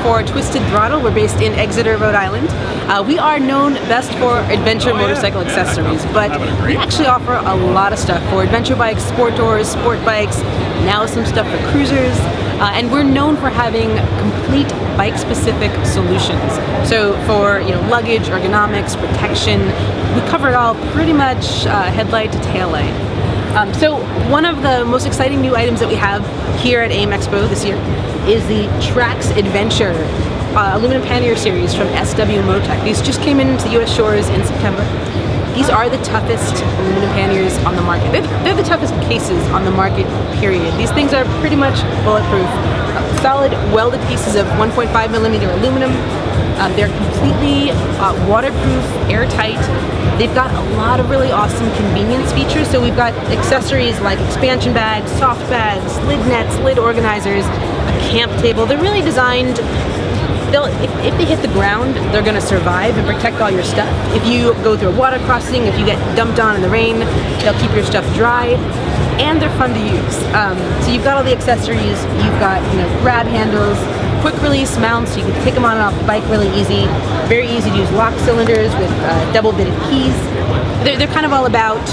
for Twisted Throttle. We're based in Exeter, Rhode Island. We are known best for adventure motorcycle accessories, but we actually offer a lot of stuff for adventure bikes, sport tours, sport bikes, now some stuff for cruisers, and we're known for having complete bike-specific solutions. So for luggage, ergonomics, protection, we cover it all pretty much headlight to tail light. So one of the most exciting new items that we have here at AIMexpo this year is the Trax Adventure aluminum pannier series from SW-Motech. These just came into the US shores in September. These are the toughest aluminum panniers on the market. They're the toughest cases on the market, period. These things are pretty much bulletproof. Solid welded pieces of 1.5mm aluminum. They're completely waterproof, airtight. They've got a lot of really awesome convenience features. So we've got accessories like expansion bags, soft bags, lid nets, lid organizers, a camp table. They're really designed, if they hit the ground, they're gonna survive and protect all your stuff. If you go through a water crossing, if you get dumped on in the rain, they'll keep your stuff dry, and they're fun to use. So you've got all the accessories, you've got grab handles, quick release mounts, so you can take them on and off the bike really easy. Very easy to use lock cylinders with double bitted keys. They're kind of all about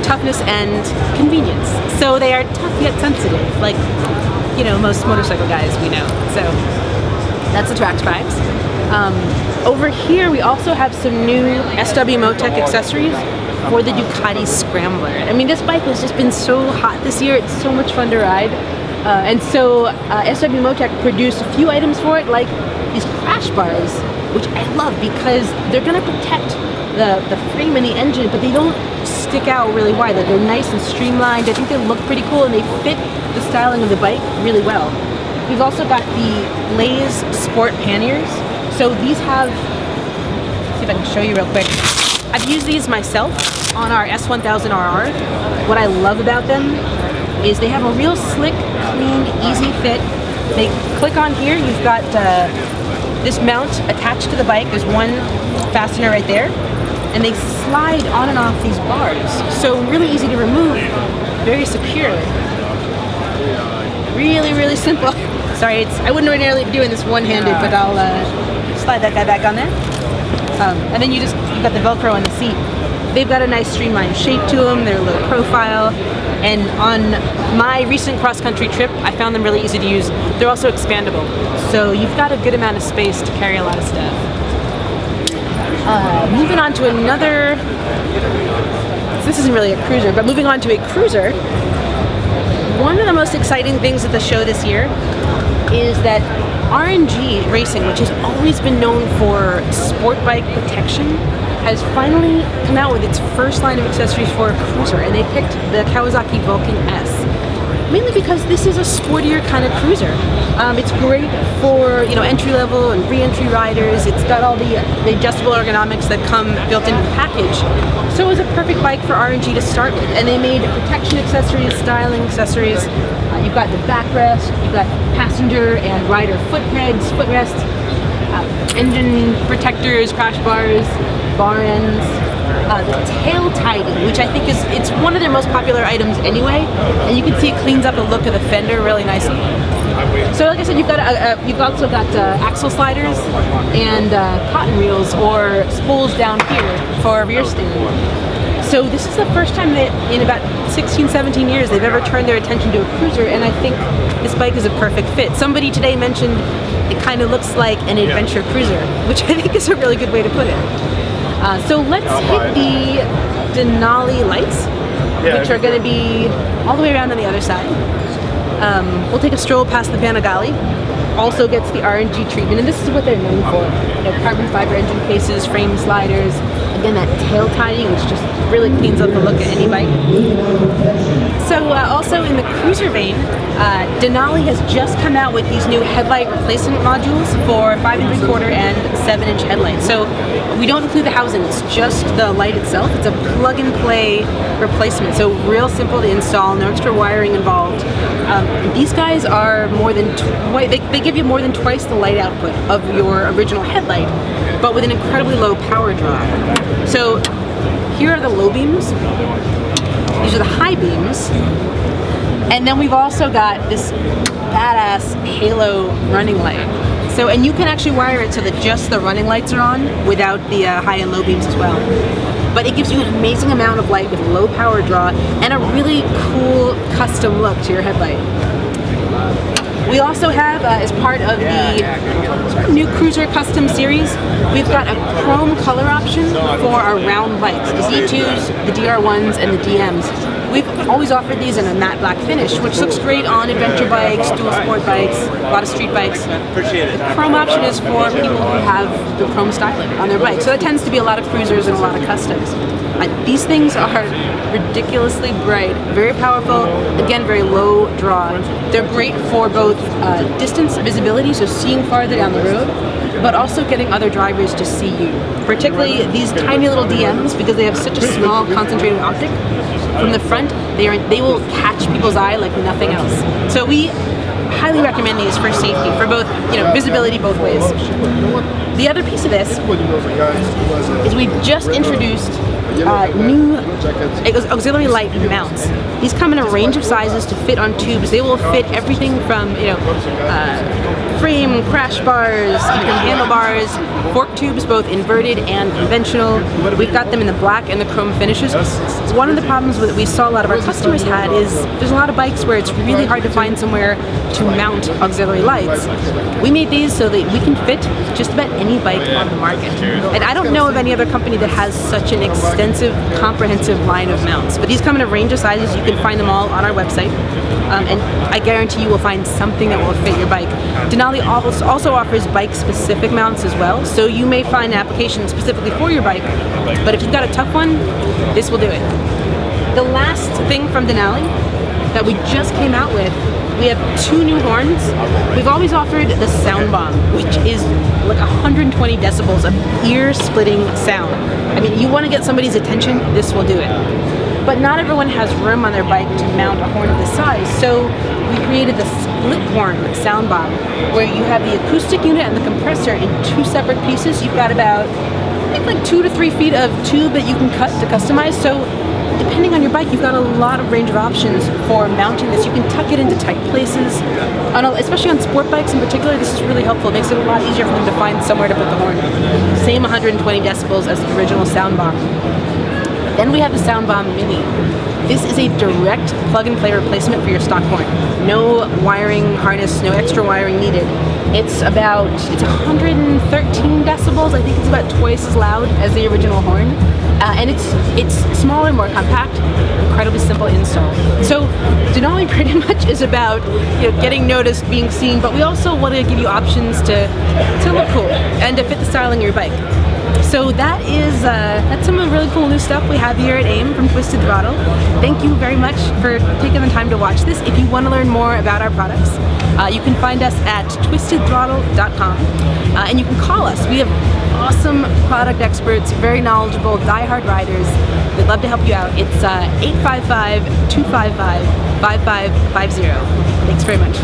toughness and convenience. So they are tough yet sensitive, like most motorcycle guys we know. So that's the Trax bags. Over here we also have some new SW-Motech accessories for the Ducati Scrambler. I mean, this bike has just been so hot this year. It's so much fun to ride. And so SW-Motech produced a few items for it, like these crash bars, which I love because they're going to protect the frame and the engine, but they don't stick out really wide. They're nice and streamlined. I think they look pretty cool, and they fit the styling of the bike really well. We've also got the Lays Sport panniers. So these have, let's see if I can show you real quick. I've used these myself on our S1000RR. What I love about them is they have a real slick, clean, easy fit. They click on here, you've got this mount attached to the bike. There's one fastener right there, and they slide on and off these bars. So really easy to remove, very secure. Really, really simple. Sorry, I wouldn't ordinarily be doing this one-handed, but I'll slide that guy back on there. And then you've got the Velcro on the seat. They've got a nice streamlined shape to them. They're low profile. And on my recent cross-country trip, I found them really easy to use. They're also expandable. So you've got a good amount of space to carry a lot of stuff. Moving on to another, this isn't really a cruiser, but moving on to a cruiser, one of the most exciting things at the show this year is that R&G Racing, which has always been known for sport bike protection, has finally come out with its first line of accessories for a cruiser, and they picked the Kawasaki Vulcan S. Mainly because this is a sportier kind of cruiser. It's great for entry-level and re-entry riders. It's got all the adjustable ergonomics that come built into the package. So it was a perfect bike for R&G to start with. And they made protection accessories, styling accessories. You've got the backrest, you've got passenger and rider footrests, engine protectors, crash bars, bar ends. The tail tidy, which I think it's one of their most popular items anyway, and you can see it cleans up the look of the fender really nicely. So like I said, you've also got axle sliders and cotton reels or spools down here for a rear stand. So this is the first time that in about 16, 17 years they've ever turned their attention to a cruiser, and I think this bike is a perfect fit. Somebody today mentioned it kind of looks like an adventure cruiser, which I think is a really good way to put it. So let's hit the Denali lights, which are going to be all the way around on the other side. We'll take a stroll past the Panigale. Also gets the R&G treatment, and this is what they're known for. Carbon fiber engine cases, frame sliders, again that tail tidying, which just really cleans up the look of any bike. So also in the cruiser vein, Denali has just come out with these new headlight replacement modules for 5 3/4 and 7-inch headlights. So we don't include the housing, it's just the light itself. It's a plug-and-play replacement, so real simple to install, no extra wiring involved. These guys are more than they give you more than twice the light output of your original headlight, but with an incredibly low power draw. So here are the low beams, these are the high beams, and then we've also got this badass halo running light. So, and you can actually wire it so that just the running lights are on without the high and low beams as well. But it gives you an amazing amount of light with low power draw and a really cool custom look to your headlight. We also have, as part of the new Cruiser Custom Series, we've got a chrome color option for our round bikes, the D2s, the DR1s, and the DMs. We've always offered these in a matte black finish, which looks great on adventure bikes, dual sport bikes, a lot of street bikes. The chrome option is for people who have the chrome styling on their bike, so that tends to be a lot of cruisers and a lot of customs. These things are ridiculously bright, very powerful, again very low draw. They're great for both distance visibility, so seeing farther down the road, but also getting other drivers to see you. Particularly these tiny little DMs, because they have such a small concentrated optic. From the front, they will catch people's eye like nothing else. So we highly recommend these for safety, for both, visibility both ways. The other piece of this is we just introduced new auxiliary light mounts. These come in a range of sizes to fit on tubes. They will fit everything from frame, crash bars, even handlebars, fork tubes, both inverted and conventional. We've got them in the black and the chrome finishes. One of the problems that we saw a lot of our customers had is there's a lot of bikes where it's really hard to find somewhere to mount auxiliary lights. We made these so that we can fit just about any bike on the market. And I don't know of any other company that has such an extensive, comprehensive line of mounts. But these come in a range of sizes. You can find them all on our website. And I guarantee you will find something that will fit your bike. Denali also offers bike-specific mounts as well, so you may find an application specifically for your bike, but if you've got a tough one, this will do it. The last thing from Denali that we just came out with, we have 2 new horns. We've always offered the Sound Bomb, which is like 120 decibels of ear-splitting sound. I mean, you want to get somebody's attention, this will do it. But not everyone has room on their bike to mount a horn of this size, so we created the split horn Sound Bomb, where you have the acoustic unit and the compressor in 2 separate pieces. You've got about, I think, like 2 to 3 feet of tube that you can cut to customize. So depending on your bike, you've got a lot of range of options for mounting this. You can tuck it into tight places, especially on sport bikes in particular. This is really helpful. It makes it a lot easier for them to find somewhere to put the horn. Same 120 decibels as the original Sound Bomb. Then we have the Sound Bomb Mini. This is a direct plug-and-play replacement for your stock horn. No wiring harness, no extra wiring needed. It's 113 decibels. I think it's about twice as loud as the original horn. And it's smaller, more compact, incredibly simple install. So Denali pretty much is about getting noticed, being seen, but we also want to give you options to look cool and to fit the styling of your bike. So that's some of the really cool new stuff we have here at AIM from Twisted Throttle. Thank you very much for taking the time to watch this. If you want to learn more about our products, you can find us at twistedthrottle.com, and you can call us. We have awesome product experts, very knowledgeable, die-hard riders. We'd love to help you out. It's 855-255-5550. Thanks very much.